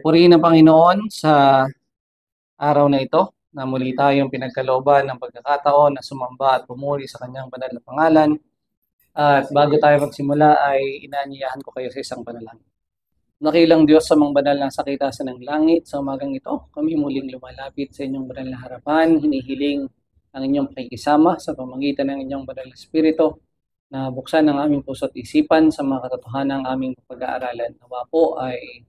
Purihin ng Panginoon sa araw na ito na muli tayong pinagkalooban ng pagkakataon na sumamba at pumuri sa kanyang banal na pangalan. At bago tayo magsimula ay inaanyayahan ko kayo sa isang panalangin. Nakilang Diyos sa mga banal ng sakitasan ng langit, sa umagang ito, kami muling lumalapit sa inyong banal na harapan, hinihiling ang inyong pakikisama sa pamamagitan ng inyong banal na Espiritu na buksan ang aming puso at isipan sa mga katotohanan ng aming pag-aaralan. Nawa po ay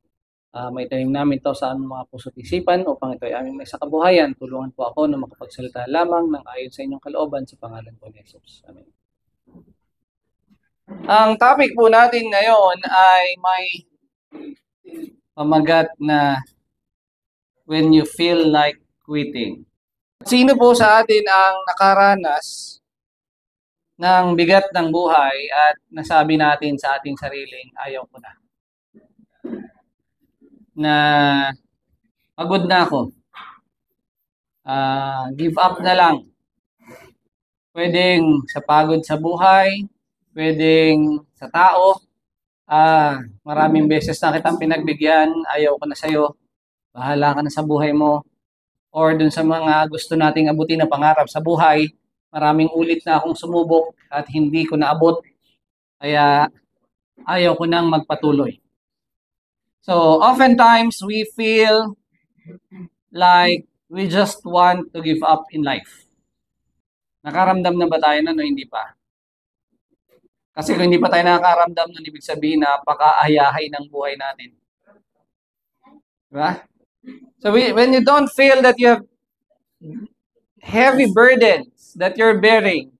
may tanim namin to sa aming mga puso at isipan upang ito ay aming may sakabuhayan. Tulungan po ako na makapagsalita lamang ng ayon sa inyong kalooban sa pangalan po ni Jesus. Amen. Ang topic po natin ngayon ay may pamagat na when you feel like quitting. Sino po sa atin ang nakaranas ng bigat ng buhay at nasabi natin sa ating sariling ayaw ko na pagod na ako, give up na lang. Pwedeng sa pagod sa buhay, pwedeng sa tao, maraming beses na kitang pinagbigyan, ayaw ko na sa'yo, bahala ka na sa buhay mo. Or dun sa mga gusto nating abutin na pangarap sa buhay, maraming ulit na akong sumubok at hindi ko naabot, kaya ayaw ko nang magpatuloy. So, oftentimes we feel like we just want to give up in life. Nakaramdam na ba tayo nun o hindi pa? Kasi kung hindi pa tayo nakakaramdam nun, ibig sabihin napaka-ayahay ng buhay natin. Diba? So, when you don't feel that you have heavy burdens that you're bearing,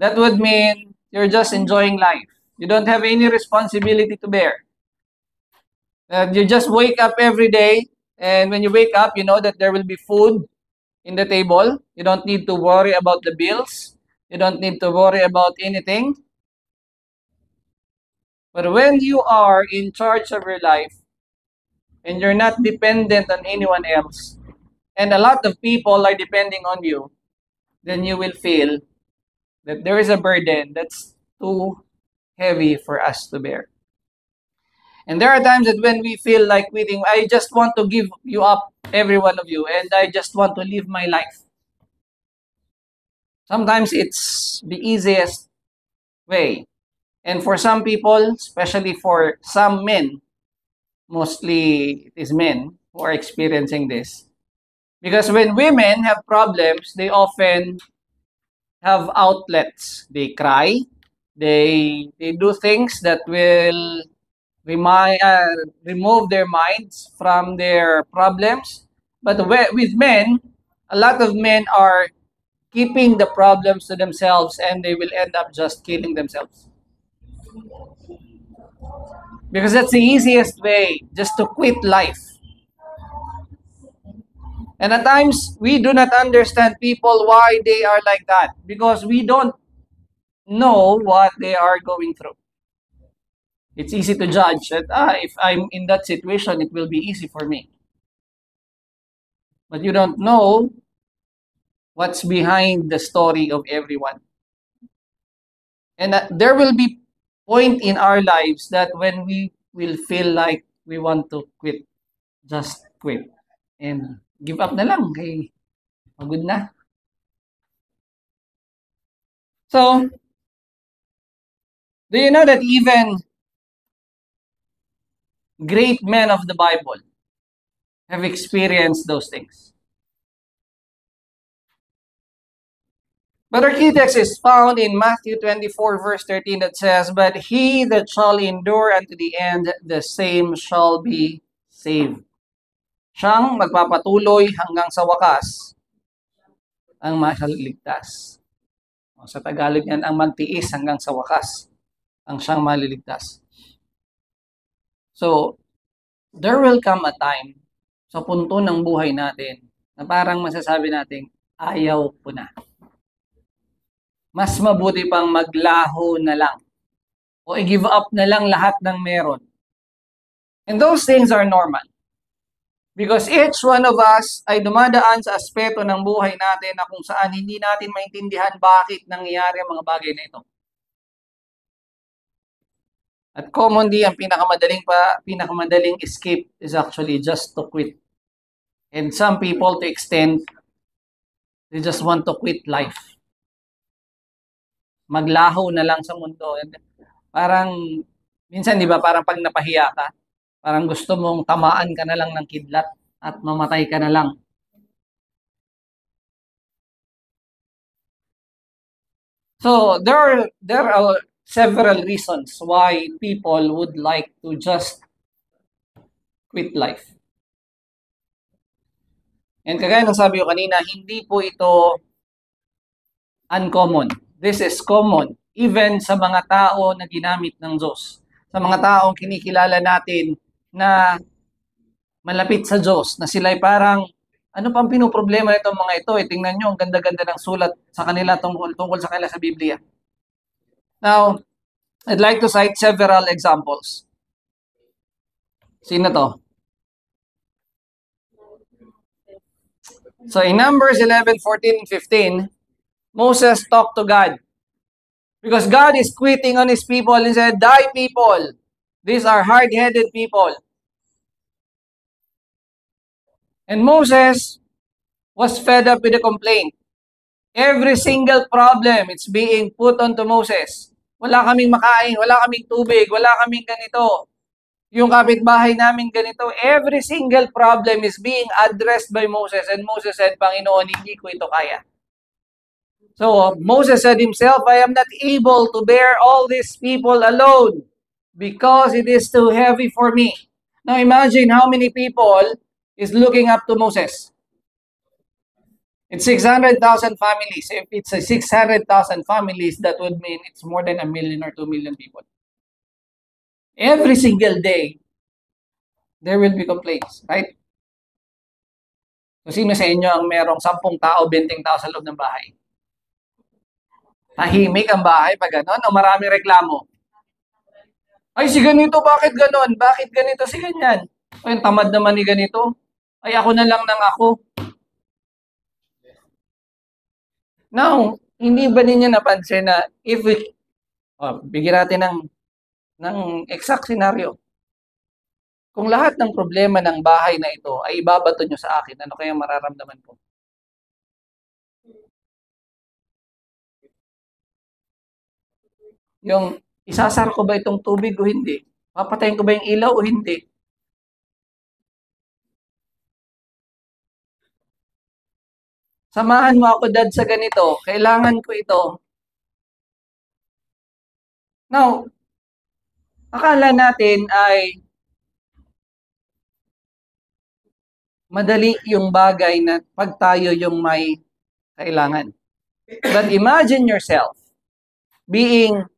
that would mean you're just enjoying life. You don't have any responsibility to bear. You just wake up every day, and when you wake up, you know that there will be food in the table. You don't need to worry about the bills. You don't need to worry about anything. But when you are in charge of your life, and you're not dependent on anyone else, and a lot of people are depending on you, then you will feel that there is a burden that's too heavy for us to bear. And there are times that when we feel like quitting, I just want to give you up, every one of you, and I just want to live my life. Sometimes it's the easiest way. And for some people, especially for some men, mostly it is men who are experiencing this. Because when women have problems, they often have outlets. They cry, they do things that will remove their minds from their problems. But with men, a lot of men are keeping the problems to themselves, and they will end up just killing themselves. Because that's the easiest way, just to quit life. And at times, we do not understand people why they are like that, because we don't know what they are going through. It's easy to judge that if I'm in that situation, it will be easy for me. But you don't know what's behind the story of everyone. And there will be point in our lives that when we will feel like we want to quit, just quit and give up na lang, kay pagod na. So, do you know that even great men of the Bible have experienced those things? But our key text is found in Matthew 24, verse 13, that says, "But he that shall endure unto the end, the same shall be saved." Siyang magpapatuloy hanggang sa wakas ang maliligtas. Sa Tagalog yan, ang magtiis hanggang sa wakas ang siyang maliligtas. So, there will come a time sa punto ng buhay natin na parang masasabi natin, ayaw ko na. Mas mabuti pang maglaho na lang o i-give up na lang lahat ng meron. And those things are normal. Because each one of us ay dumadaan sa aspeto ng buhay natin na kung saan hindi natin maintindihan bakit nangyayari ang mga bagay na ito. At commonly, ang pinakamadaling escape is actually just to quit. And some people, to extend, they just want to quit life. Maglaho na lang sa mundo. And parang, minsan, di ba, parang pag napahiya ka, parang gusto mong tamaan ka na lang ng kidlat at mamatay ka na lang. So, there are several reasons why people would like to just quit life. And kagaya ng sabi ko kanina, hindi po ito uncommon. This is common even sa mga tao na ginamit ng Diyos. Sa mga taong kinikilala natin na malapit sa Diyos, na sila'y parang, ano pang pinoproblema nitong mga ito? Tingnan nyo, ang ganda-ganda ng sulat sa kanila tungkol sa kanila sa Biblia. Now, I'd like to cite several examples. Sino to? So in Numbers 11, 14, and 15, Moses talked to God. Because God is quitting on his people and said, "Die people. These are hard-headed people." And Moses was fed up with the complaint. Every single problem, it's being put onto Moses. Wala kaming makain, wala kaming tubig, wala kaming ganito. Yung kapitbahay namin ganito, every single problem is being addressed by Moses. And Moses said, "Panginoon, hindi ko ito kaya." So Moses said himself, "I am not able to bear all these people alone because it is too heavy for me." Now imagine how many people is looking up to Moses. It's 600,000 families. If it's a 600,000 families, that would mean it's more than 1 million or 2 million people. Every single day, there will be complaints, right? So, sino sa inyo ang merong 10 tao, 20 tao sa loob ng bahay? Tahimik ang bahay pag gano'n o maraming reklamo? Ay, si ganito, bakit gano'n? Bakit ganito si ganyan? Ay, tamad naman ni ganito. Ay, ako na lang ng ako. Now, hindi ba ninyo napansin na if we, bigyan natin ng exact scenario. Kung lahat ng problema ng bahay na ito ay ibabato nyo sa akin, ano kaya mararamdaman ko? Yung isasara ko ba itong tubig o hindi? Papatayin ko ba yung ilaw o hindi? Samahan mo ako, Dad, sa ganito. Kailangan ko ito. Now, akala natin ay madali yung bagay na pag tayo yung may kailangan. But imagine yourself being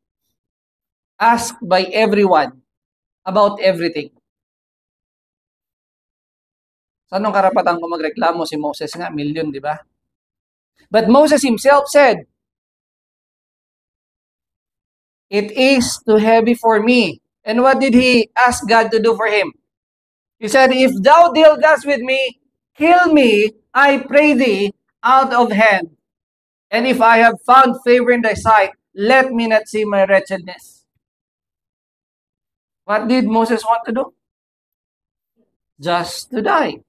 asked by everyone about everything. So, anong karapatan ko magreklamo? Si Moses nga, million, di ba? But Moses himself said, "It is too heavy for me." And what did he ask God to do for him? He said, "If thou deal thus with me, kill me, I pray thee, out of hand. And if I have found favor in thy sight, let me not see my wretchedness." What did Moses want to do? Just to die.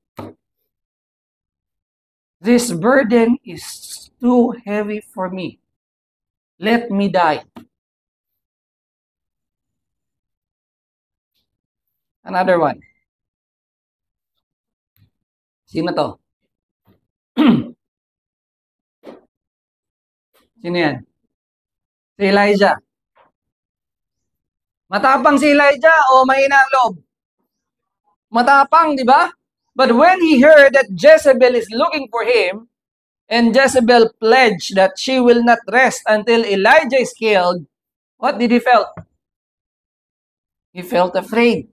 This burden is too heavy for me. Let me die. Another one. Sino to? Sino yan? Si Elijah. Matapang si Elijah o mahina ang loob? Matapang, di ba? But when he heard that Jezebel is looking for him, and Jezebel pledged that she will not rest until Elijah is killed, what did he felt? He felt afraid.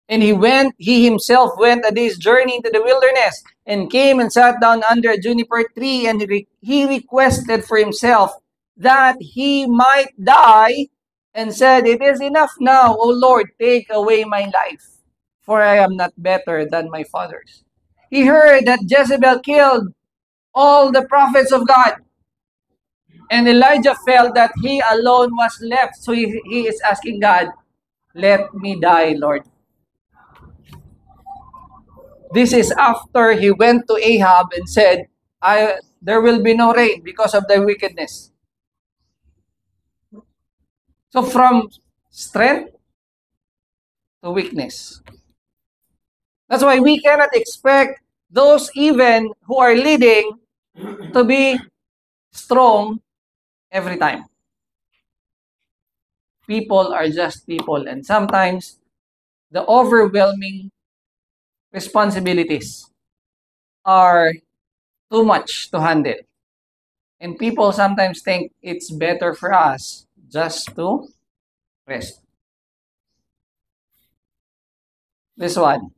And he himself went a day's journey into the wilderness and came and sat down under a juniper tree, and he requested for himself that he might die and said, "It is enough now, O Lord, take away my life, for I am not better than my fathers." He heard that Jezebel killed all the prophets of God. And Elijah felt that he alone was left. So he is asking God, Let me die, Lord. This is after he went to Ahab and said, there will be no rain because of thy wickedness. So from strength to weakness. That's why we cannot expect those even who are leading to be strong every time. People are just people, and sometimes the overwhelming responsibilities are too much to handle. And people sometimes think it's better for us just to rest. This one.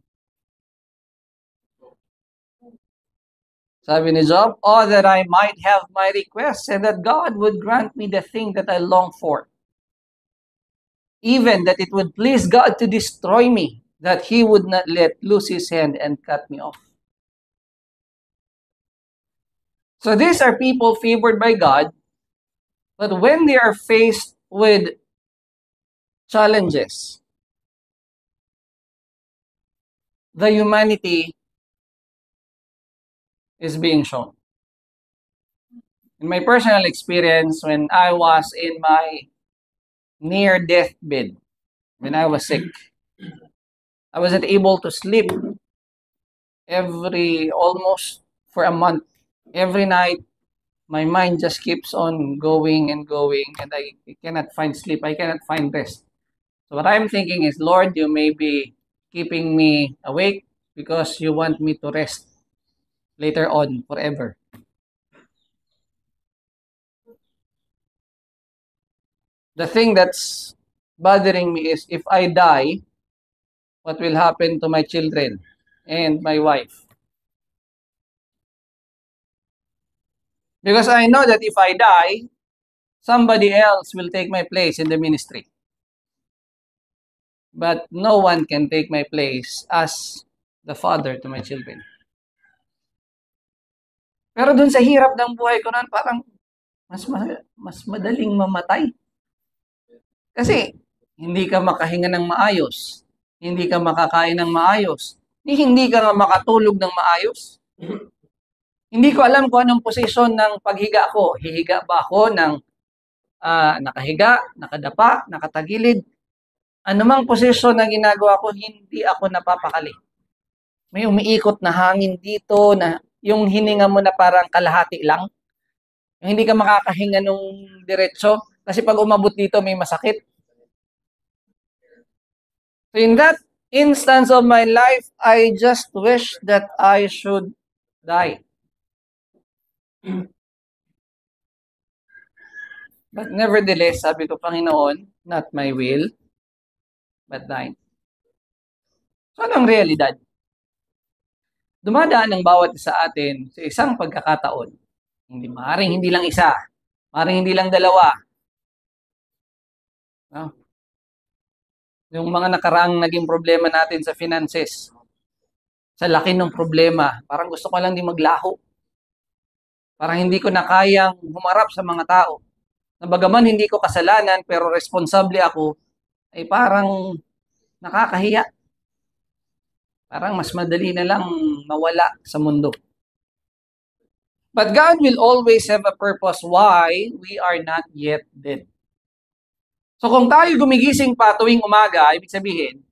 Sabi ni Job, "Oh, that I might have my requests and that God would grant me the thing that I long for. Even that it would please God to destroy me, that he would not let loose his hand and cut me off." So these are people favored by God, but when they are faced with challenges, the humanity is being shown. In my personal experience, when I was in my near deathbed, when I was sick, I wasn't able to sleep almost for a month. Every night, my mind just keeps on going, and I cannot find sleep. I cannot find rest. So what I'm thinking is, Lord, you may be keeping me awake because you want me to rest later on forever. The thing that's bothering me is, if I die, what will happen to my children and my wife? Because I know that if I die, somebody else will take my place in the ministry. But no one can take my place as the father to my children. Pero dun sa hirap ng buhay ko nun, parang mas madaling mamatay. Kasi hindi ka makahinga ng maayos. Hindi ka makakain ng maayos. Hindi ka nga makatulog ng maayos. Hindi ko alam kung anong posisyon ng paghiga ko. Hihiga ba ako ng nakahiga, nakadapa, nakatagilid? Anumang posisyon na ginagawa ko, hindi ako napapakali. May umiikot na hangin dito, na yung hininga mo na parang kalahati lang. Yung hindi ka makakahinga nung diretso. Kasi pag umabot dito, may masakit. So in that instance of my life, I just wish that I should die. But nevertheless, sabi ko, Panginoon, not my will, but thine. So anong realidad? Dumadaan ang bawat isa atin sa isang pagkakataon. Maaaring hindi lang isa, maaaring hindi lang dalawa. No? Yung mga nakaraang naging problema natin sa finances, sa laki ng problema, parang gusto ko lang din maglaho. Parang hindi ko na kayang humarap sa mga tao. Nabagaman hindi ko kasalanan, pero responsable ako, ay parang nakakahiya. Parang mas madali na lang mawala sa mundo. But God will always have a purpose why we are not yet dead. So kung tayo gumigising pa tuwing umaga, ibig sabihin,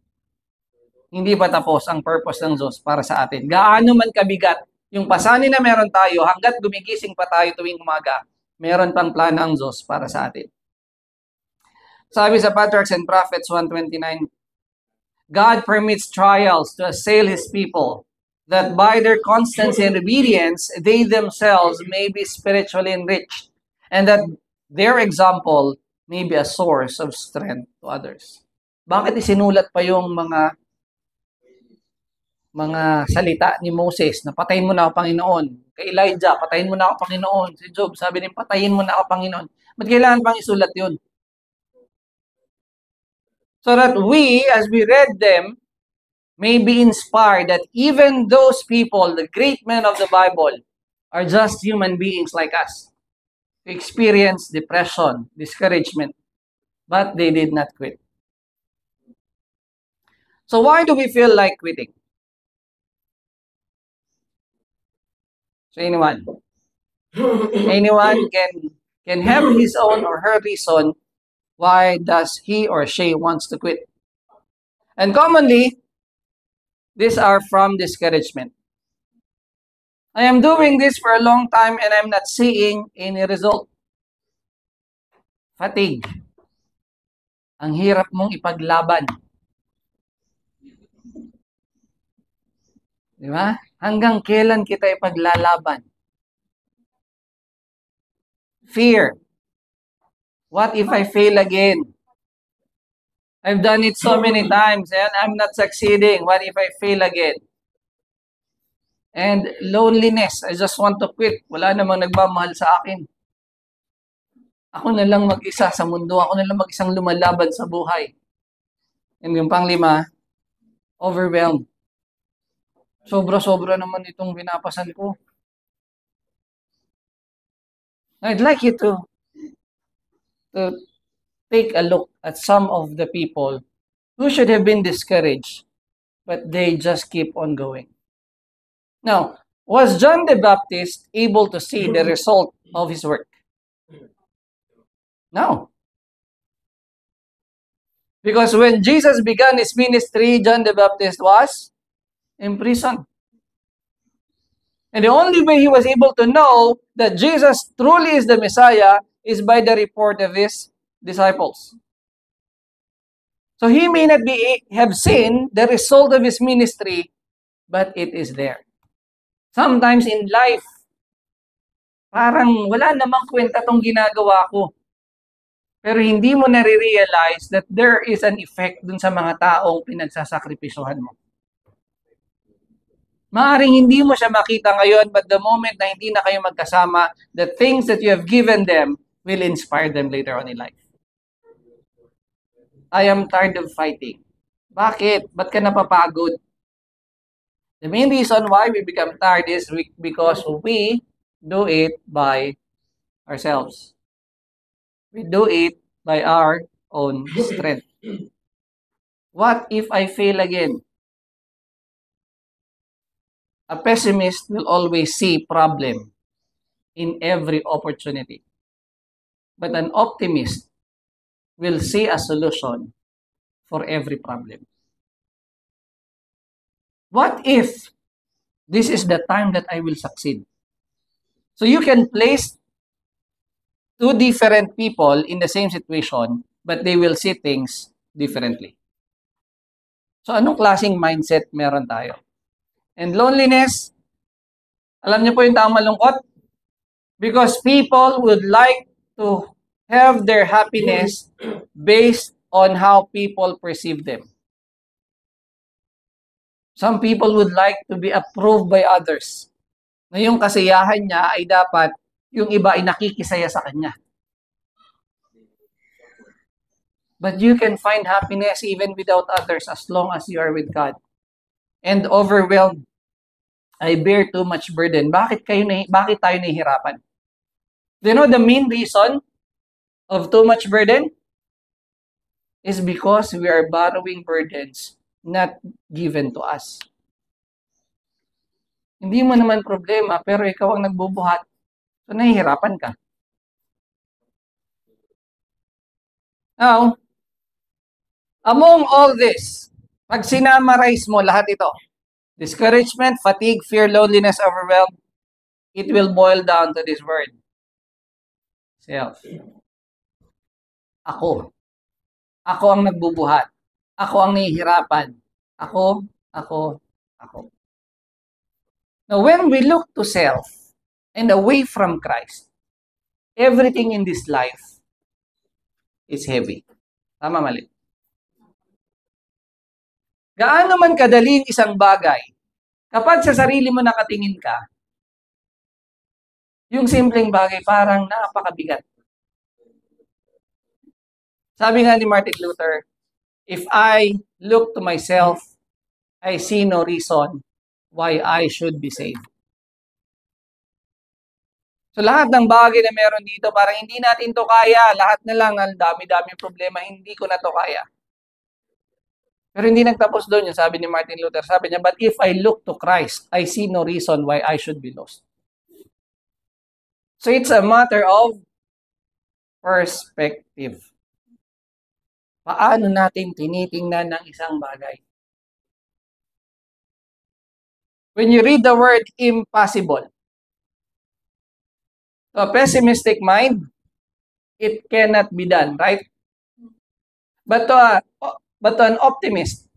hindi pa tapos ang purpose ng Diyos para sa atin. Gaano man kabigat yung pasanin na meron tayo, hanggat gumigising pa tayo tuwing umaga, meron pang plano ang Diyos para sa atin. Sabi sa Patriarchs and Prophets 1:29, God permits trials to assail His people, that by their constancy and obedience, they themselves may be spiritually enriched, and that their example may be a source of strength to others. Bakit isinulat pa yung mga salita ni Moses na patayin mo na ako, Panginoon? Kay Elijah, patayin mo na ako, Panginoon. Si Job, sabi niya, patayin mo na ako, Panginoon. Ba't kailangan pang isulat yun? So that we, as we read them, may be inspired that even those people, the great men of the Bible, are just human beings like us, who experience depression, discouragement, but they did not quit. So why do we feel like quitting? So anyone can have his own or her reason why does he or she wants to quit. And commonly, these are from discouragement. I am doing this for a long time and I'm not seeing any result. Fatigue. Ang hirap mong ipaglaban. Di ba? Hanggang kailan kita ipaglalaban? Fear. What if I fail again? I've done it so many times and I'm not succeeding. What if I fail again? And loneliness. I just want to quit. Wala namang nagmamahal sa akin. Ako na lang mag-isa sa mundo. Ako na lang mag-isang lumalaban sa buhay. And yung panglima, overwhelmed. Sobra-sobra naman itong binapasan ko. I'd like you to take a look at some of the people who should have been discouraged, but they just keep on going. Now, was John the Baptist able to see the result of his work? No. Because when Jesus began his ministry, John the Baptist was in prison. And the only way he was able to know that Jesus truly is the Messiah is by the report of his disciples. So he may not have seen the result of his ministry, but it is there. Sometimes in life, parang wala namang kwenta tong ginagawa ko. Pero hindi mo nare-realize that there is an effect dun sa mga taong pinagsasakripisyuhan mo. Maaring hindi mo siya makita ngayon, but the moment na hindi na kayo magkasama, the things that you have given them will inspire them later on in life. I am tired of fighting. Bakit? Ba't ka napapagod? The main reason why we become tired is because we do it by ourselves. We do it by our own strength. What if I fail again? A pessimist will always see problem in every opportunity. But an optimist will see a solution for every problem. What if this is the time that I will succeed? So you can place two different people in the same situation, but they will see things differently. So anong klaseng mindset meron tayo? And loneliness, alam niyo po yung taong malungkot? Because people would like to have their happiness based on how people perceive them. Some people would like to be approved by others. Na yung kasiyahan niya ay dapat yung iba ay nakikisaya sa kanya. But you can find happiness even without others as long as you are with God. And overwhelmed. I bear too much burden. Bakit tayo nahihirapan? Do you know the main reason of too much burden? Is because we are borrowing burdens not given to us. Hindi mo naman problema, pero ikaw ang nagbubuhat. So, nahihirapan ka. Now, among all this, pag sinamarize mo lahat ito, discouragement, fatigue, fear, loneliness, overwhelmed, it will boil down to this word. Self. Ako. Ako ang nagbubuhat. Ako ang nahihirapan. Ako. Now, when we look to self and away from Christ, everything in this life is heavy. Tama, mali? Gaano man kadaling isang bagay, kapag sa sarili mo nakatingin ka, yung simpleng bagay parang napakabigat. Sabi nga ni Martin Luther, if I look to myself, I see no reason why I should be saved. So lahat ng bagay na meron dito, parang hindi natin to kaya. Lahat na lang, ang dami-dami problema, hindi ko na to kaya. Pero hindi nagtapos doon yung sabi ni Martin Luther. Sabi niya, but if I look to Christ, I see no reason why I should be lost. So it's a matter of perspective. Paano natin tinitingnan ng isang bagay? When you read the word impossible, to a pessimistic mind, it cannot be done, right? But to an optimist,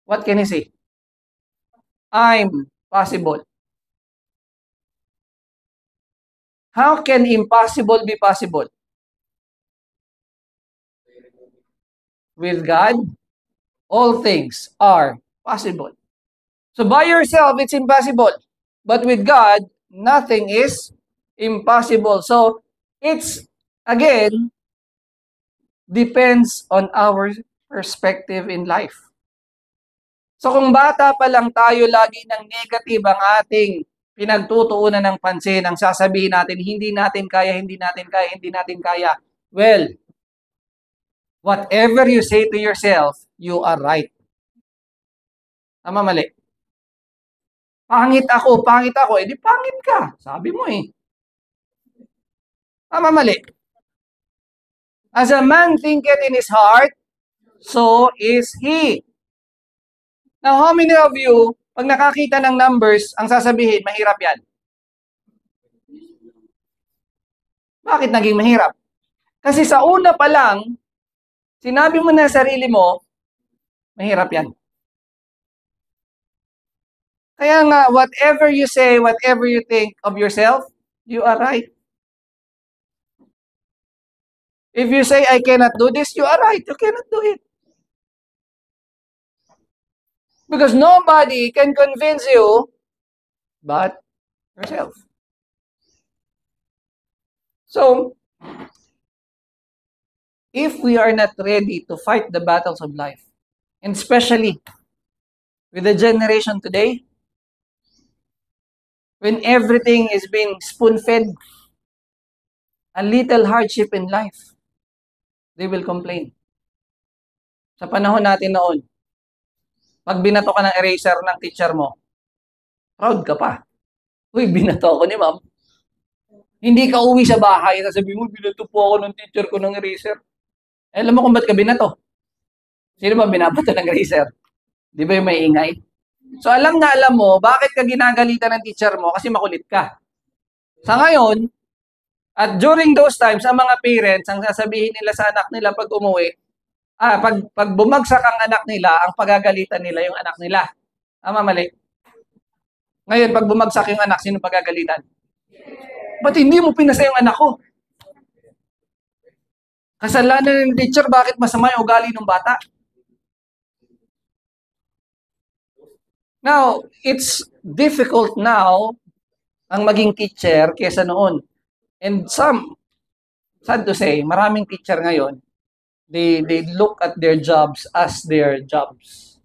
what can he say? I'm possible. How can impossible be possible? With God, all things are possible. So by yourself, it's impossible. But with God, nothing is impossible. So it's, again, depends on our perspective in life. So kung bata pa lang tayo, lagi ng negative ang ating pinagtutuunan ng pansin, ang sasabihin natin, hindi natin kaya, hindi natin kaya, hindi natin kaya. Well, whatever you say to yourself, you are right. Tama, mali? Pangit ako, edi pangit ka. Sabi mo eh. Tama, mali? As a man thinketh in his heart, so is he. Now, how many of you, pag nakakita ng numbers, ang sasabihin, mahirap yan? Bakit naging mahirap? Kasi sa una pa lang, sinabi mo na sa sarili mo, mahirap yan. Kaya nga, whatever you say, whatever you think of yourself, you are right. If you say, I cannot do this, you are right. You cannot do it. Because nobody can convince you but yourself. So, if we are not ready to fight the battles of life, and especially with the generation today, when everything is being spoon-fed, a little hardship in life, they will complain. Sa panahon natin noon, pag binato ka ng eraser ng teacher mo, proud ka pa. Uy, binato ako ni ma'am. Hindi ka uwi sa bahay, sabi mo, binato po ako ng teacher ko ng eraser. Eh, alam mo kung ba't ka binato? Sino ba binabato ng eraser? Di ba yung may ingay? So alam na alam mo, bakit ka ginagalitan ng teacher mo? Kasi makulit ka. Sa ngayon, at during those times, ang mga parents, ang sasabihin nila sa anak nila pag umuwi, pag bumagsak ang anak nila, ang pagagalitan nila yung anak nila. Tama, mali? Ngayon, pag bumagsak yung anak, sino pagagalitan? Ba't hindi mo pinasa yung anak ko? Kasalanan ng teacher, bakit masama yung ugali ng bata? Now, it's difficult now ang maging teacher kesa noon. And sad to say, maraming teacher ngayon, they look at their jobs as their jobs.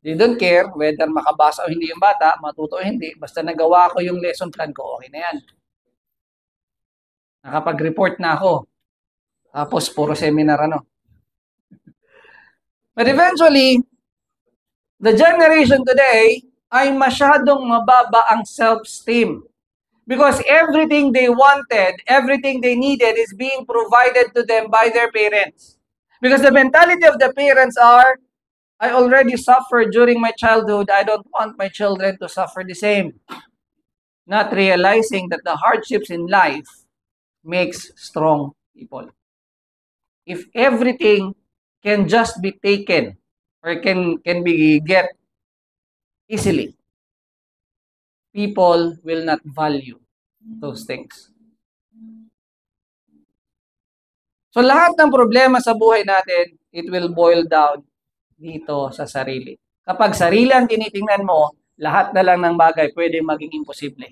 They don't care whether makabasa o hindi yung bata, matuto o hindi, basta nagawa ko yung lesson plan ko, okay na yan. Nakapag-report na ako. Tapos puro seminar ano. But eventually, the generation today ay masyadong mababa ang self-esteem. Because everything they wanted, everything they needed is being provided to them by their parents. Because the mentality of the parents are, I already suffered during my childhood, I don't want my children to suffer the same. Not realizing that the hardships in life makes strong people. If everything can just be taken or can be get easily, people will not value those things. So lahat ng problema sa buhay natin, it will boil down dito sa sarili. Kapag sarili ang tinitingnan mo, lahat na lang ng bagay pwede maging imposible.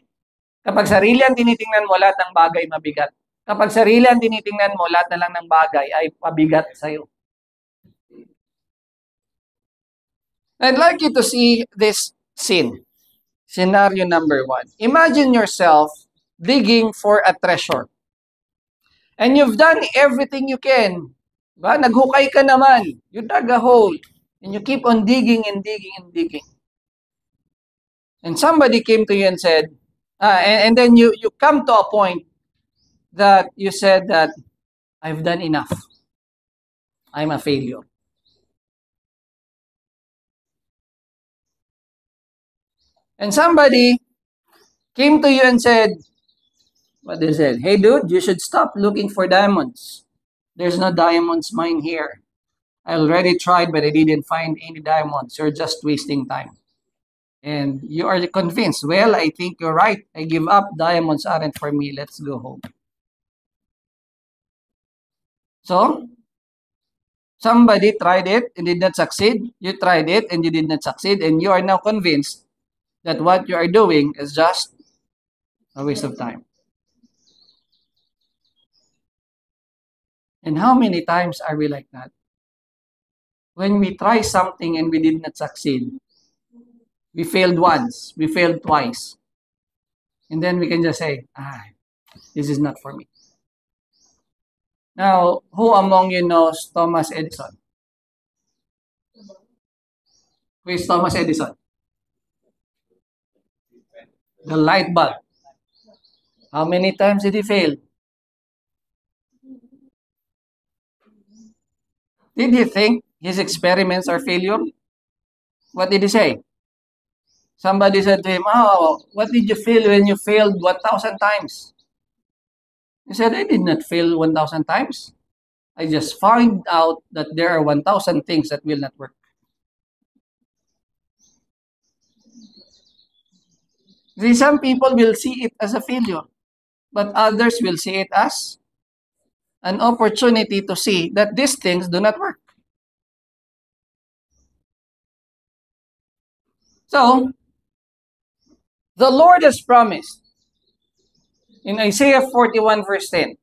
Kapag sarili ang tinitingnan mo, lahat ng bagay mabigat. Kapag sarili ang tinitingnan mo, lahat na lang ng bagay ay pabigat sa'yo. I'd like you to see this scene. Scenario number 1. Imagine yourself digging for a treasure. And you've done everything you can. Ba? Naghukay ka naman. You dug a hole. And you keep on digging and digging and digging. And somebody came to you and said, and then you come to a point that you said that I've done enough. I'm a failure. And somebody came to you and said, what they said, hey dude, you should stop looking for diamonds. There's no diamonds mine here. I already tried, but I didn't find any diamonds. You're just wasting time. And you are convinced, well, I think you're right. I give up. Diamonds aren't for me. Let's go home. So, somebody tried it and did not succeed. You tried it and you did not succeed. And you are now convinced that what you are doing is just a waste of time. And how many times are we like that? When we try something and we did not succeed, we failed once, we failed twice. And then we can just say, this is not for me. Now, who among you knows Thomas Edison? Who is Thomas Edison? The light bulb. How many times did he fail? Did he think his experiments are failure? What did he say? Somebody said to him, what did you feel when you failed 1,000 times? He said, I did not fail 1,000 times. I just found out that there are 1,000 things that will not work. See, some people will see it as a failure, but others will see it as an opportunity to see that these things do not work. So, the Lord has promised in Isaiah 41 verse 10.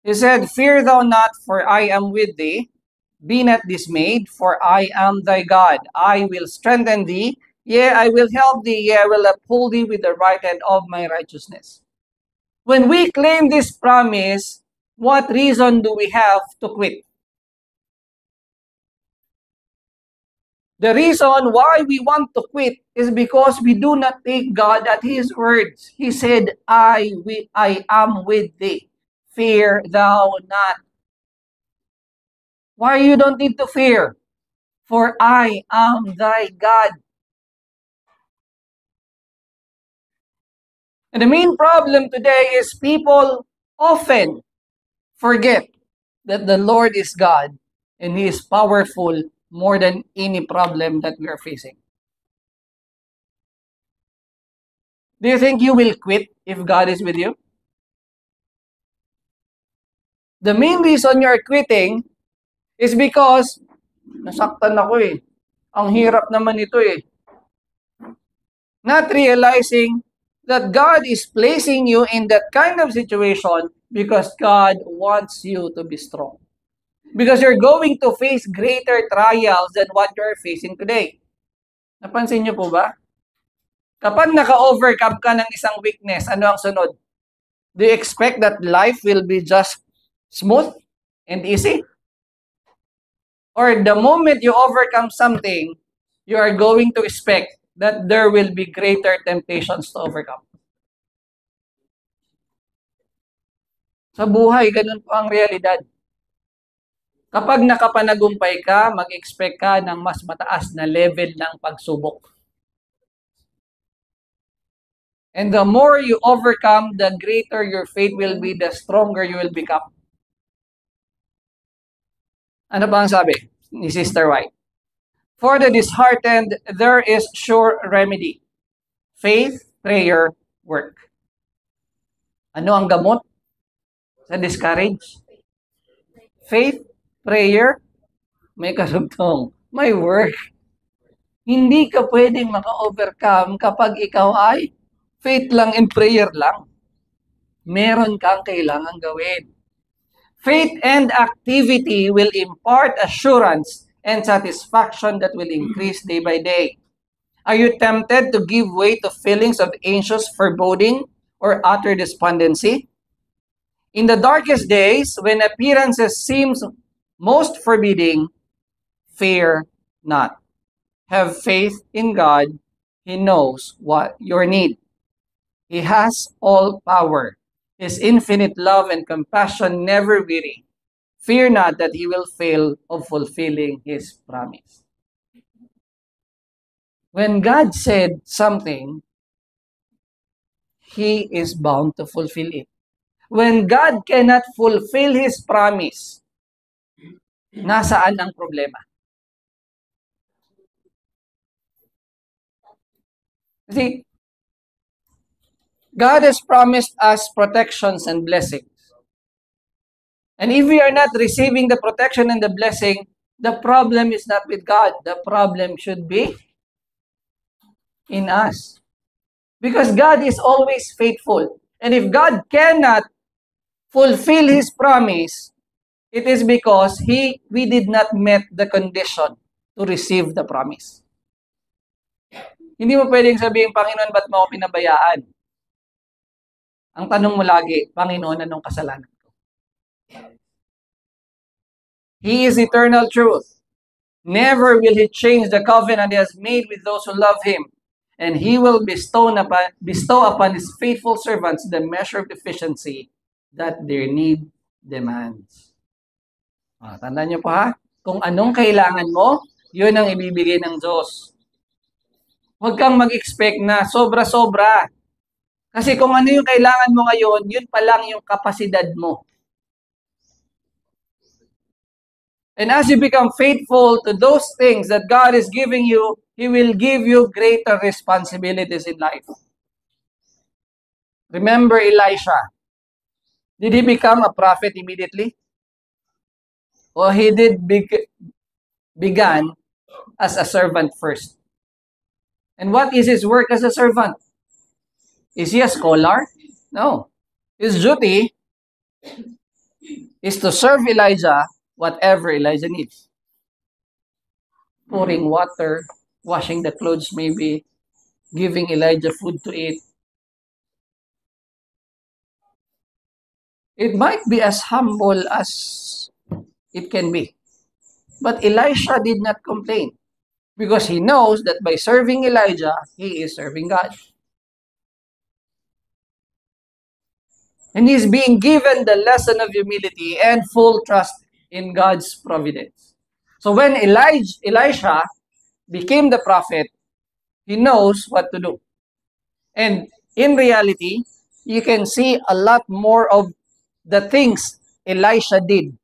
He said, fear thou not, for I am with thee. Be not dismayed, for I am thy God. I will strengthen thee. Yea, I will help thee. Yea, I will uphold thee with the right hand of my righteousness. When we claim this promise, what reason do we have to quit? The reason why we want to quit is because we do not take God at His words. He said, I am with thee. Fear thou not. Why you don't need to fear? For I am thy God. And the main problem today is people often forget that the Lord is God and He is powerful more than any problem that we are facing. Do you think you will quit if God is with you? The main reason you are quitting is because nasaktan ako eh. Ang hirap naman ito eh. Not realizing that God is placing you in that kind of situation because God wants you to be strong. Because you're going to face greater trials than what you're facing today. Napansin niyo po ba? Kapag naka-overcome ka ng isang weakness, ano ang sunod? Do you expect that life will be just smooth and easy? Or the moment you overcome something, you are going to expect that there will be greater temptations to overcome. Sa buhay, ganun po ang realidad. Kapag nakapanagumpay ka, mag-expect ka ng mas mataas na level ng pagsubok. And the more you overcome, the greater your faith will be, the stronger you will become. Ano ba ang sabi ni Sister White? For the disheartened, there is sure remedy. Faith, prayer, work. Ano ang gamot sa discourage? Faith, prayer, may kasugtong, may work. Hindi ka pwedeng maka-overcome kapag ikaw ay faith lang and prayer lang. Meron kang kailangan gawin. Faith and activity will impart assurance and satisfaction that will increase day by day. Are you tempted to give way to feelings of anxious foreboding or utter despondency? In the darkest days, when appearances seem most forbidding, fear not. Have faith in God. He knows what your need. He has all power. His infinite love and compassion never weary. Fear not that he will fail of fulfilling his promise. When God said something, he is bound to fulfill it. When God cannot fulfill his promise, nasaan ang problema? See, God has promised us protections and blessings. And if we are not receiving the protection and the blessing, the problem is not with God. The problem should be in us. Because God is always faithful. And if God cannot fulfill his promise, it is because we did not met the condition to receive the promise. Hindi mo pwedeng sabihin, Panginoon, ba't mo ako pinabayaan? Ang tanong mo lagi, Panginoon, anong kasalanan ko? He is eternal truth. Never will he change the covenant he has made with those who love him. And he will bestow upon his faithful servants the measure of efficiency that their need demands. Tandaan niyo po ha, kung anong kailangan mo, yun ang ibibigay ng Diyos. Huwag kang mag-expect na sobra-sobra. Kasi kung ano yung kailangan mo ngayon, yun pa lang yung kapasidad mo. And as you become faithful to those things that God is giving you, He will give you greater responsibilities in life. Remember Elisha. Did he become a prophet immediately? Or he did began as a servant first? And what is his work as a servant? Is he a scholar? No. His duty is to serve Elijah whatever Elijah needs. Pouring water, washing the clothes maybe, giving Elijah food to eat. It might be as humble as it can be. But Elisha did not complain because he knows that by serving Elijah, he is serving God. And he's being given the lesson of humility and full trust in God's providence. So when Elisha became the prophet, he knows what to do. And in reality, you can see a lot more of the things Elisha did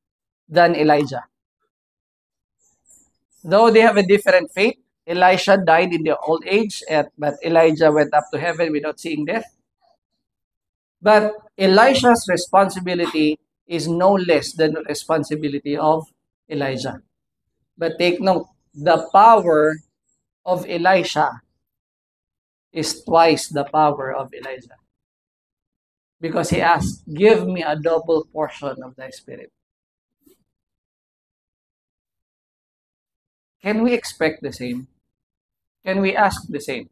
than Elijah. Though they have a different fate, Elisha died in the old age, but Elijah went up to heaven without seeing death. But Elisha's responsibility is no less than the responsibility of Elijah. But take note, the power of Elisha is twice the power of Elijah. Because he asked, give me a double portion of thy spirit. Can we expect the same? Can we ask the same?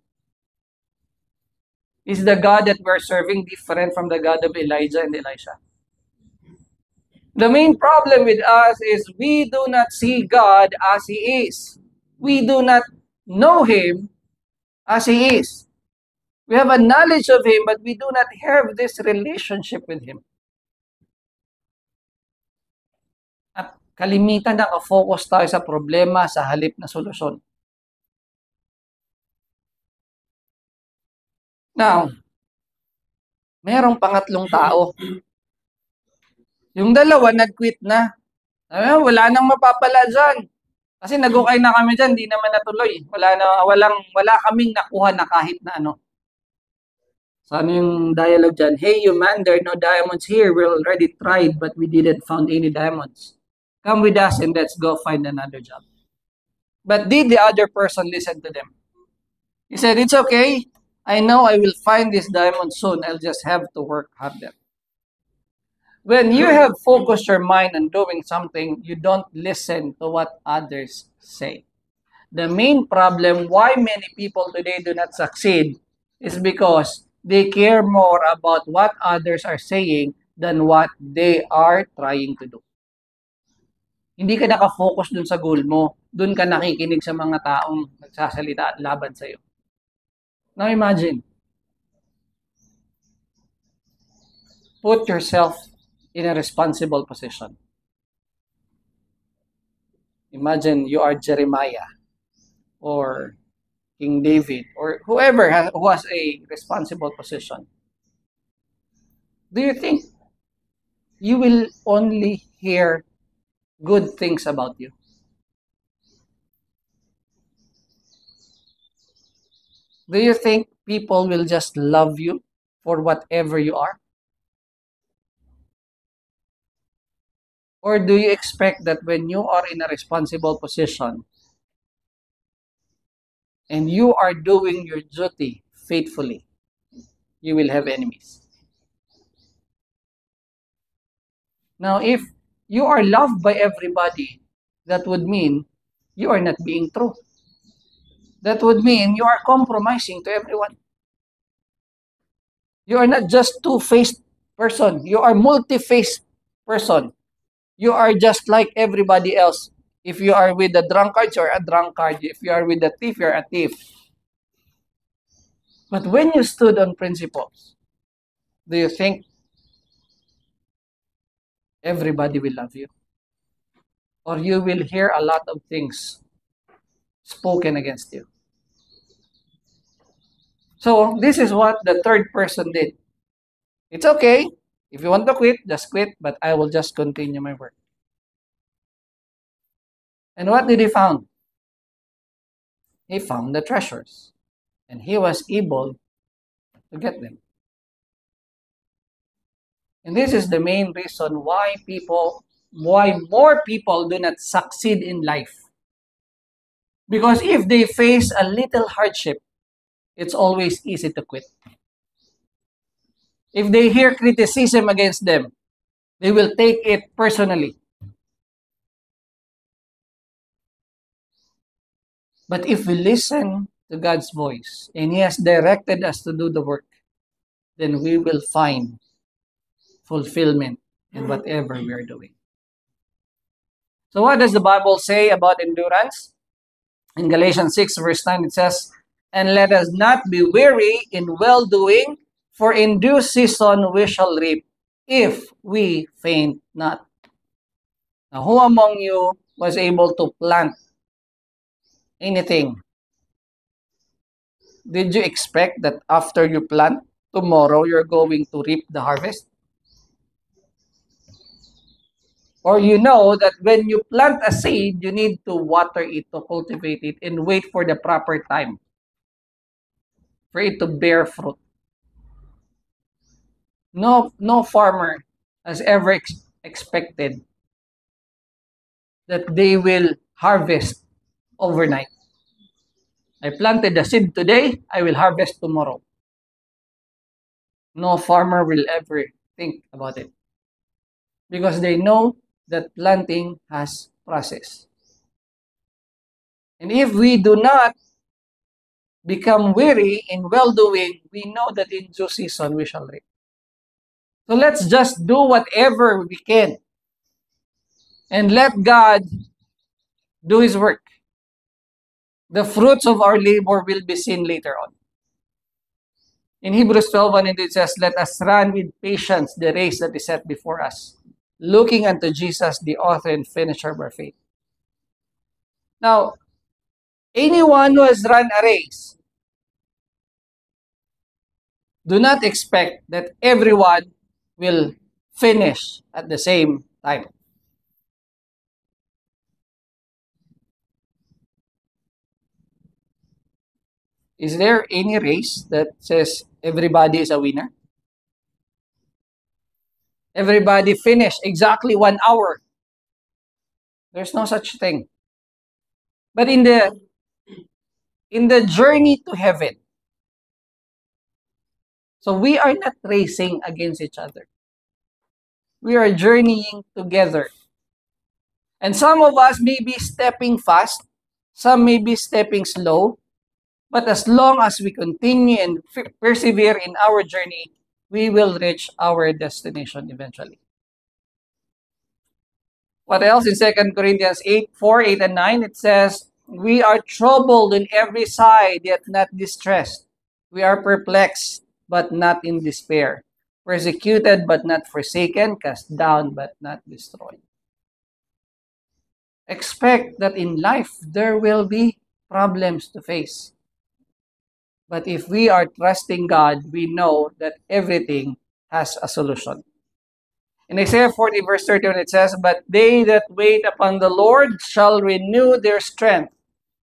Is the God that we're serving different from the God of Elijah and Elisha? The main problem with us is we do not see God as He is. We do not know Him as He is. We have a knowledge of Him, but we do not have this relationship with Him. At kalimitan nakafocus tayo sa problema sa halip na solusyon. Now, merong pangatlong tao. Yung dalawa, nag-quit na. Wala nang mapapala dyan. Kasi nag-okay na kami dyan, di naman natuloy. Wala kaming nakuha na kahit na ano. So ano yung dialogue dyan? Hey, you man, there are no diamonds here. We already tried, but we didn't found any diamonds. Come with us and let's go find another job. But did the other person listen to them? He said, it's okay. I know I will find this diamond soon. I'll just have to work harder. When you have focused your mind on doing something, you don't listen to what others say. The main problem why many people today do not succeed is because they care more about what others are saying than what they are trying to do. Hindi ka nakafocus dun sa goal mo. Dun ka nakikinig sa mga taong nagsasalita at laban sa'yo. Now imagine, put yourself in a responsible position. Imagine you are Jeremiah or King David or whoever who has a responsible position. Do you think you will only hear good things about you? Do you think people will just love you for whatever you are? Or do you expect that when you are in a responsible position and you are doing your duty faithfully, you will have enemies? Now, if you are loved by everybody, that would mean you are not being true. That would mean you are compromising to everyone. You are not just two-faced person. You are multi-faced person. You are just like everybody else. If you are with the drunkards, you are a drunkard. If you are with the thief, you are a thief. But when you stood on principles, do you think everybody will love you? Or you will hear a lot of things spoken against you? So this is what the third person did. It's okay. If you want to quit, just quit, but I will just continue my work. And what did he found? He found the treasures. And he was able to get them. And this is the main reason why more people do not succeed in life. Because if they face a little hardship, it's always easy to quit. If they hear criticism against them, they will take it personally. But if we listen to God's voice and He has directed us to do the work, then we will find fulfillment in whatever we are doing. So what does the Bible say about endurance? In Galatians 6 verse 9 it says, "And let us not be weary in well-doing, for in due season we shall reap, if we faint not." Now, who among you was able to plant anything? Did you expect that after you plant, tomorrow you're going to reap the harvest? Or you know that when you plant a seed, you need to water it, to cultivate it, and wait for the proper time for it to bear fruit. No farmer has ever expected that they will harvest overnight. I planted the seed today, I will harvest tomorrow. No farmer will ever think about it because they know that planting has process. And if we do not become weary in well-doing, we know that in due season we shall reap. So let's just do whatever we can and let God do His work. The fruits of our labor will be seen later on. In Hebrews 12:1 it says, "Let us run with patience the race that is set before us, looking unto Jesus, the author and finisher of our faith." Now, anyone who has run a race, do not expect that everyone will finish at the same time. Is there any race that says everybody is a winner? Everybody finish exactly 1 hour. There's no such thing. But in the journey to heaven, so we are not racing against each other. We are journeying together. And some of us may be stepping fast, some may be stepping slow, but as long as we continue and persevere in our journey, we will reach our destination eventually. What else? In 2 Corinthians 8:4, 8, and 9, it says, we are troubled in every side, yet not distressed. We are perplexed, but not in despair. Persecuted, but not forsaken. Cast down, but not destroyed. Expect that in life, there will be problems to face. But if we are trusting God, we know that everything has a solution. In Isaiah 40, verse 31, it says, but they that wait upon the Lord shall renew their strength.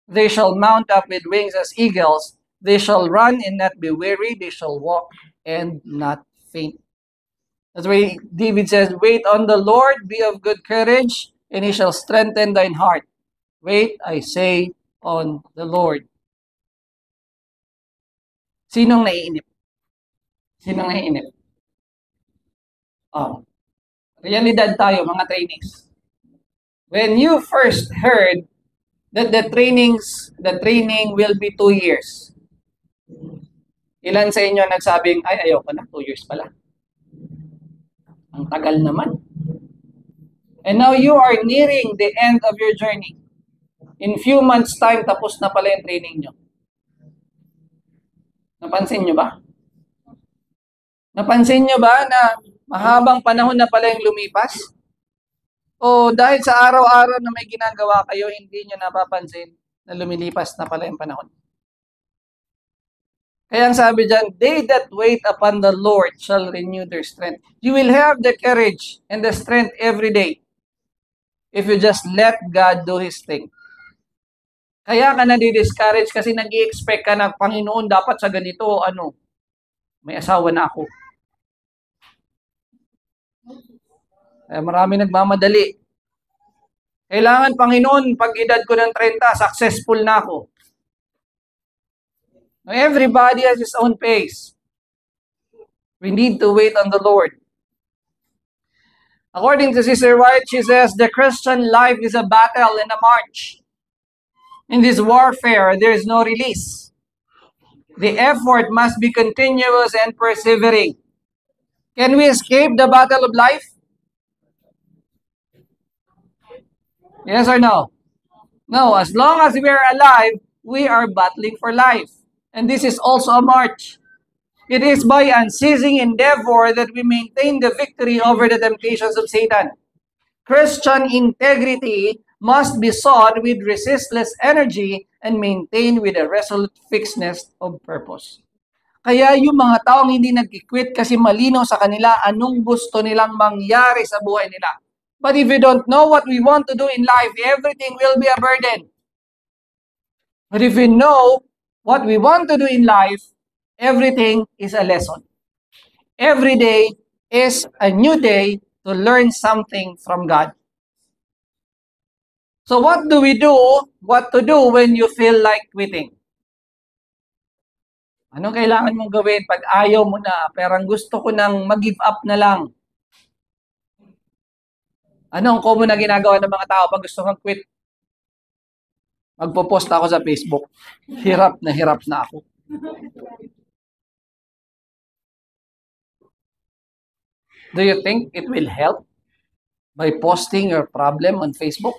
They shall mount up with wings as eagles. They shall run and not be weary. They shall walk and not faint. That's why David says, wait on the Lord, be of good courage, and he shall strengthen thine heart. Wait, I say, on the Lord. Sinong naiinip? Sinong naiinip? Oh. Realidad tayo, mga trainees. When you first heard that the training will be 2 years, ilan sa inyo nagsabing, ay, ayoko na, 2 years pala. Ang tagal naman. And now you are nearing the end of your journey. In few months time, tapos na pala yung training nyo. Napansin nyo ba? Napansin nyo ba na mahabang panahon na pala yung lumipas? O dahil sa araw-araw na may ginagawa kayo, hindi nyo napapansin na lumilipas na pala yung panahon? Kaya ang sabi dyan, they that wait upon the Lord shall renew their strength. You will have the courage and the strength every day if you just let God do His thing. Kaya ka nadi-discourage kasi nag-i-expect ka na, Panginoon, dapat sa ganito, may asawa na ako. Kaya marami nagmamadali. Kailangan, Panginoon, pag edad ko ng 30, successful na ako. Now, everybody has his own pace. We need to wait on the Lord. According to Sister White, she says, the Christian life is a battle and a march. In this warfare, there is no release. The effort must be continuous and persevering. Can we escape the battle of life? Yes or no? No, as long as we are alive, we are battling for life. And this is also a march. It is by unceasing endeavor that we maintain the victory over the temptations of Satan. Christian integrity must be sought with resistless energy and maintained with a resolute fixedness of purpose. Kaya yung mga taong hindi nag-quit kasi malinaw sa kanila anong gusto nilang mangyari sa buhay nila. But if we don't know what we want to do in life, everything will be a burden. But if we know what we want to do in life, everything is a lesson. Every day is a new day to learn something from God. So what do we do? What to do when you feel like quitting? Anong kailangan mong gawin pag ayaw mo na, pero gusto ko nang mag-give up na lang? Anong common na ginagawa ng mga tao pag gusto kang quit? Magpo-post ako sa Facebook. Hirap na ako. Do you think it will help by posting your problem on Facebook?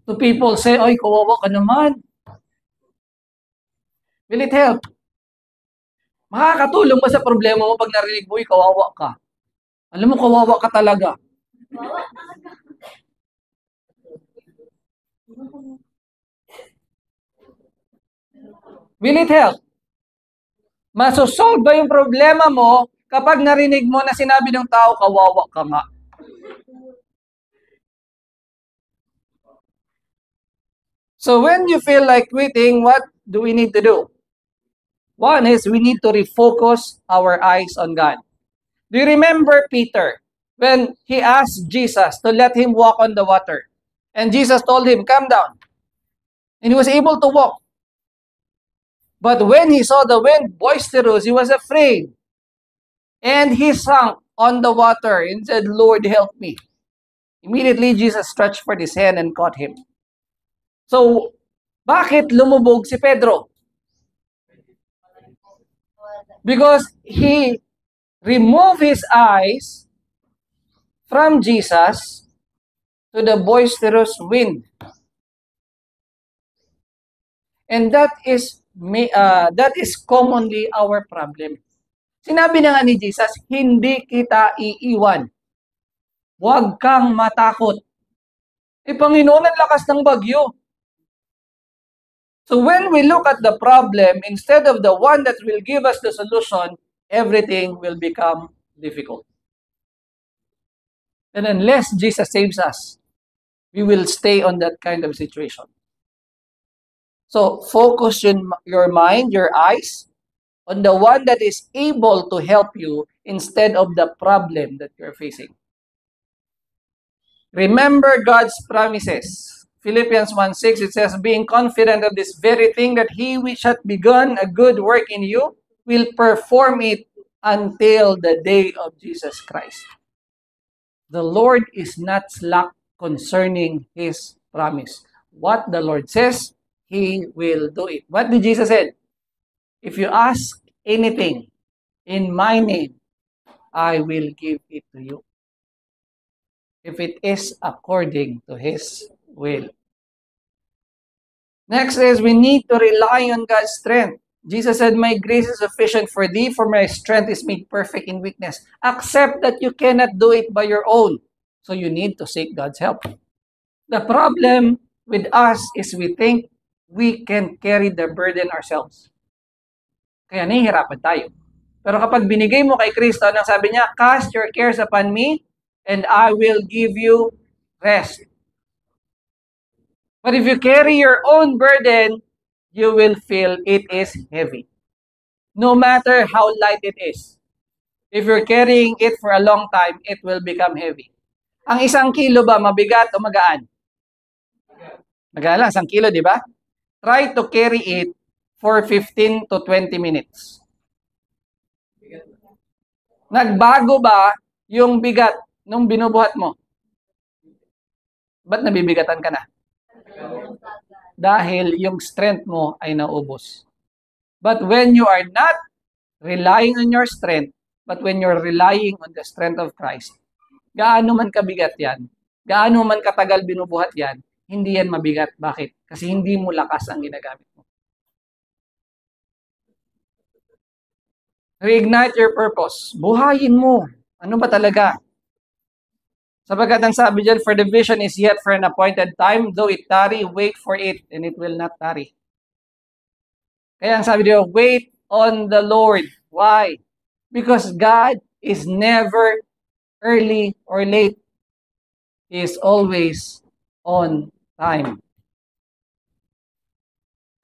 Do people say, oy, kawawa ka naman? Will it help? Makakatulong ba sa problema mo pag narinig mo, kawawa ka? Alam mo, kawawa ka talaga. Will it help? Masosolve ba yung problema mo kapag narinig mo na sinabi ng tao, kawawa ka nga? So when you feel like quitting, what do we need to do? One is we need to refocus our eyes on God. Do you remember Peter when he asked Jesus to let him walk on the water? And Jesus told him, come down. And he was able to walk. But when he saw the wind boisterous, he was afraid. And he sunk on the water and said, Lord, help me. Immediately, Jesus stretched forth his hand and caught him. So, bakit lumubog si Pedro? Because he removed his eyes from Jesus to the boisterous wind. And that is commonly our problem. Sinabi na nga ni Jesus, hindi kita iiwan. Huwag kang matakot. Panginoon, ang lakas ng bagyo. So when we look at the problem, instead of the one that will give us the solution, everything will become difficult. And unless Jesus saves us, we will stay on that kind of situation. So focus your mind, your eyes, on the one that is able to help you instead of the problem that you're facing. Remember God's promises. Philippians 1:6, it says, being confident of this very thing, that he which hath begun a good work in you will perform it until the day of Jesus Christ. The Lord is not slack concerning his promise. What the Lord says, he will do it. What did Jesus say? If you ask anything in my name, I will give it to you. If it is according to his will. Next is we need to rely on God's strength. Jesus said, my grace is sufficient for thee, for my strength is made perfect in weakness. Accept that you cannot do it by your own. So you need to seek God's help. The problem with us is we think we can carry the burden ourselves. Kaya nahihirapan tayo. Pero kapag binigay mo kay Kristo, nang sabi niya, cast your cares upon me, and I will give you rest. But if you carry your own burden, you will feel it is heavy. No matter how light it is. If you're carrying it for a long time, it will become heavy. Ang 1 kilo ba, mabigat o magaan? Magaan lang, 1 kilo, di ba? Try to carry it for 15 to 20 minutes. Nagbago ba yung bigat nung binubuhat mo? Ba't nabibigatan ka na? Dahil yung strength mo ay naubos. But when you are not relying on your strength, but when you're relying on the strength of Christ, gaano man kabigat yan, gaano man katagal binubuhat yan, hindi yan mabigat. Bakit? Kasi hindi mo lakas ang ginagamit mo. Reignite your purpose. Buhayin mo. Ano ba talaga? Sapagkat ang sabi dyan, for the vision is yet for an appointed time, though it tarry, wait for it, and it will not tarry. Kaya ang sabi dyan, wait on the Lord. Why? Because God is never early or late. He is always on time.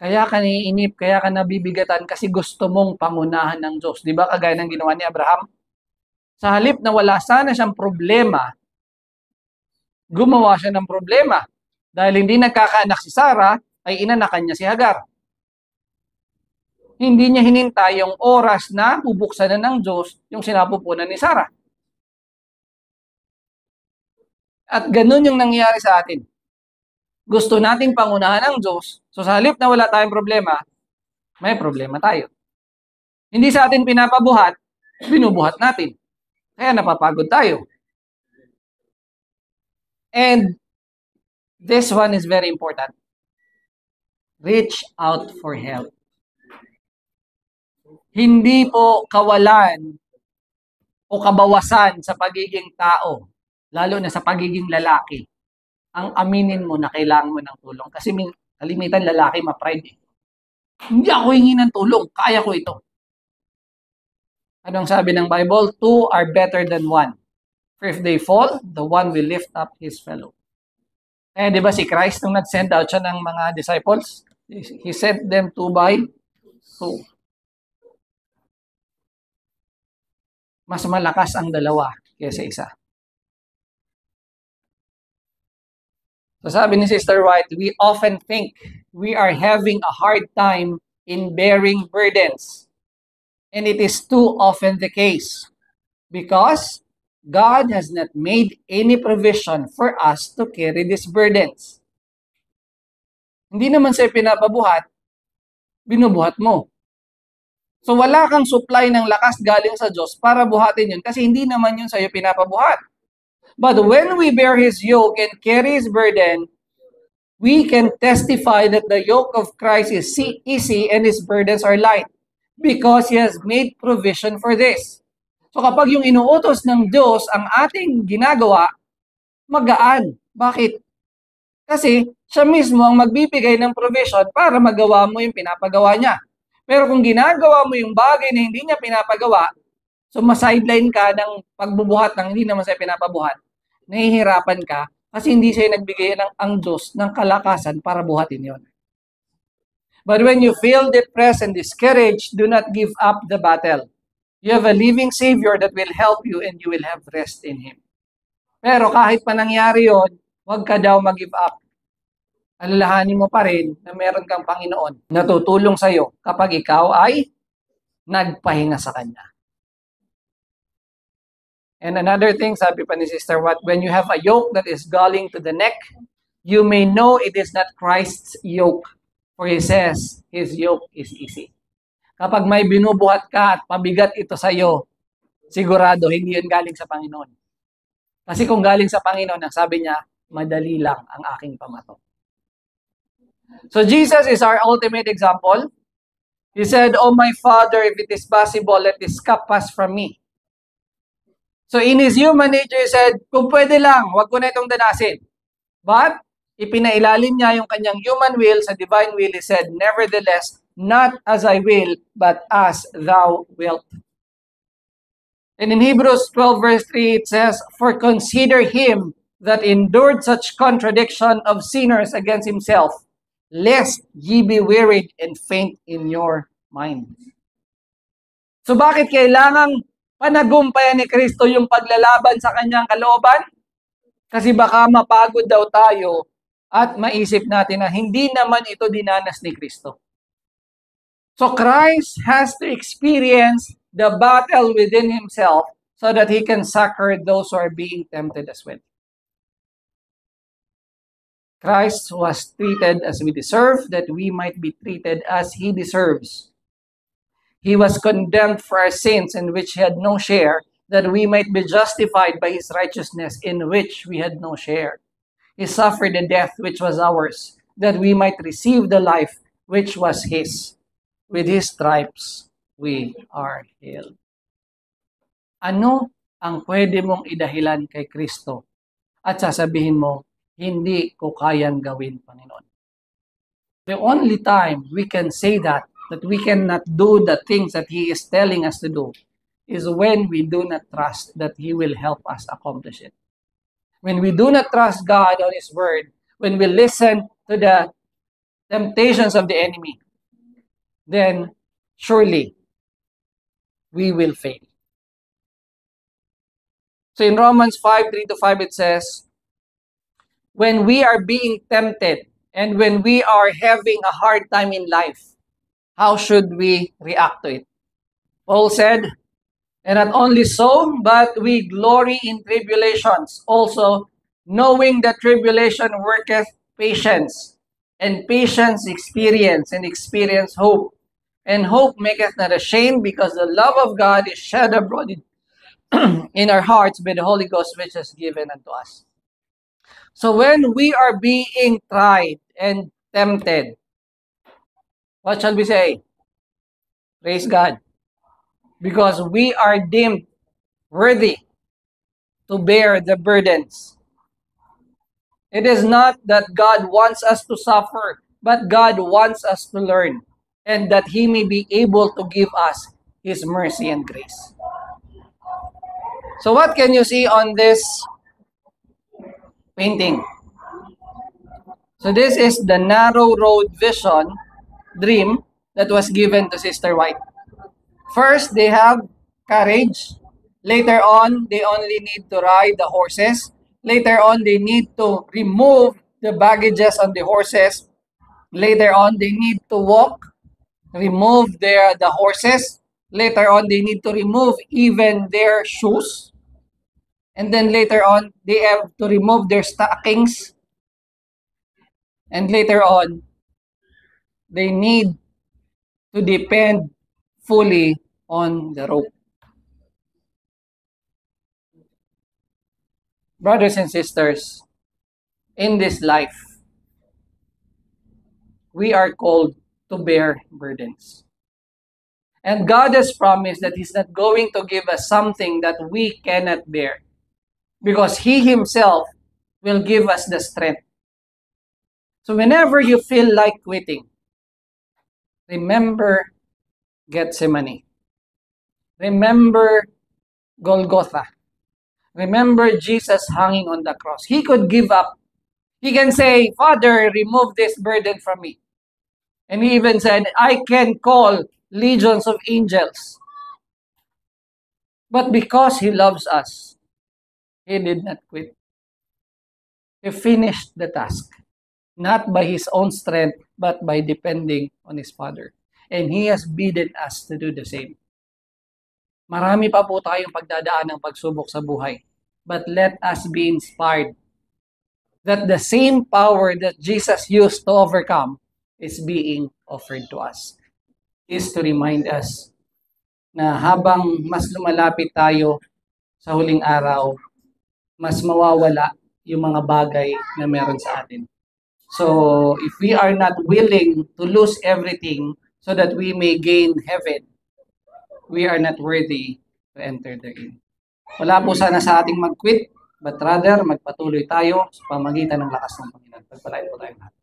Kaya ka naiinip, kaya ka nabibigatan kasi gusto mong pangunahan ng Diyos. Di ba kagaya ng ginawa ni Abraham? Sa halip na wala sana siyang problema, gumawa siya ng problema. Dahil hindi nagkakaanak si Sarah, ay inanakan niya si Hagar. Hindi niya hinintay yung oras na bubuksan na ng Diyos yung sinapupunan ni Sarah. At ganun yung nangyayari sa atin. Gusto nating pangunahan ng Diyos, so sa halip na wala tayong problema, may problema tayo. Hindi sa atin pinapabuhat, binubuhat natin. Kaya napapagod tayo. And this one is very important. Reach out for help. Hindi po kawalan o kabawasan sa pagiging tao, lalo na sa pagiging lalaki, ang aminin mo na kailangan mo ng tulong. Kasi kalimitan lalaki ma-pride. Hindi ako hingi ng tulong, kaya ko ito. Anong sabi ng Bible? 2 are better than 1. For if they fall, the one will lift up his fellow. Eh, di ba si Christ, nung nag-send out siya ng mga disciples, He sent them 2 by 2. Mas malakas ang dalawa kaysa isa. So sabi ni Sister White, we often think we are having a hard time in bearing burdens. And it is too often the case. Because God has not made any provision for us to carry these burdens. Hindi naman sa'yo pinapabuhat, binubuhat mo. So wala kang supply ng lakas galing sa Diyos para buhatin yun kasi hindi naman yun sa'yo pinapabuhat. But when we bear his yoke and carry his burden, we can testify that the yoke of Christ is easy and his burdens are light because he has made provision for this. So kapag yung inuutos ng Diyos ang ating ginagawa, magaan. Bakit? Kasi siya mismo ang magbibigay ng provision para magawa mo yung pinapagawa niya. Pero kung ginagawa mo yung bagay na hindi niya pinapagawa, so ma-sideline ka ng pagbubuhat ng hindi naman siya pinapabuhat, nahihirapan ka kasi hindi siya nagbigay ng ang Diyos ng kalakasan para buhatin yon. But when you feel depressed and discouraged, do not give up the battle. You have a living Savior that will help you and you will have rest in Him. Pero kahit pa nangyari yon, huwag ka daw mag-give up. Alalahanin mo pa rin na meron kang Panginoon na tutulong sa iyo kapag ikaw ay nagpahinga sa Kanya. And another thing, sabi pa ni Sister Watt, when you have a yoke that is galling to the neck, you may know it is not Christ's yoke. For He says, His yoke is easy. Kapag may binubuhat ka at mabigat ito sa iyo, sigurado hindi yun galing sa Panginoon. Kasi kung galing sa Panginoon, ang sabi niya, madali lang ang aking pamato. So Jesus is our ultimate example. He said, "Oh my Father, if it is possible, let this cup pass from me." So in His human nature, He said, kung pwede lang, wag ko na itong danasin. But, ipinailalim niya yung kanyang human will sa divine will. He said, "Nevertheless, not as I will, but as thou wilt." And in Hebrews 12 verse 3, it says, "For consider him that endured such contradiction of sinners against himself, lest ye be wearied and faint in your mind." So bakit kailangang panagumpayan ni Kristo yung paglalaban sa kanyang kalooban? Kasi baka mapagod daw tayo at maisip natin na hindi naman ito dinanas ni Kristo. So Christ has to experience the battle within Himself so that He can succor those who are being tempted as well. Christ was treated as we deserve, that we might be treated as He deserves. He was condemned for our sins in which He had no share, that we might be justified by His righteousness in which we had no share. He suffered the death which was ours, that we might receive the life which was His. With His stripes, we are healed. Ano ang pwede mong idahilan kay Kristo at sasabihin mo, hindi ko kayang gawin, Panginoon? The only time we can say that we cannot do the things that He is telling us to do, is when we do not trust that He will help us accomplish it. When we do not trust God on His word, when we listen to the temptations of the enemy, then surely we will fail. So in Romans 5:3-5 it says, when we are being tempted and when we are having a hard time in life, how should we react to it? Paul said, "And not only so, but we glory in tribulations, also knowing that tribulation worketh patience, and patience experience, and experience hope. And hope maketh not ashamed, because the love of God is shed abroad in our hearts by the Holy Ghost which is given unto us." So when we are being tried and tempted, what shall we say? Praise God. Because we are deemed worthy to bear the burdens. It is not that God wants us to suffer, but God wants us to learn, and that He may be able to give us His mercy and grace. So what can you see on this painting? So this is the narrow road vision, dream, that was given to Sister White. First, they have courage. Later on, they only need to ride the horses. Later on, they need to remove the baggages on the horses. Later on, they need to walk, remove the horses. Later on, they need to remove even their shoes. And then later on, they have to remove their stockings. And later on, they need to depend fully on the rope. Brothers and sisters, in this life, we are called to bear burdens. And God has promised that He's not going to give us something that we cannot bear, because He Himself will give us the strength. So whenever you feel like quitting, remember Gethsemane. Remember Golgotha. Remember Jesus hanging on the cross. He could give up. He can say, Father, remove this burden from me. And he even said, I can call legions of angels. But because He loves us, He did not quit. He finished the task, not by His own strength, but by depending on His Father. And He has bidden us to do the same. Marami pa po tayong pagdadaan ng pagsubok sa buhay. But let us be inspired that the same power that Jesus used to overcome is being offered to us. Is to remind us na habang mas lumalapit tayo sa huling araw, mas mawawala yung mga bagay na meron sa atin. So, if we are not willing to lose everything so that we may gain heaven, we are not worthy to enter therein. Wala po sana sa ating mag-quit, but rather magpatuloy tayo sa pamagitan ng lakas ng Panginoon. Pagpalain po tayo lahat.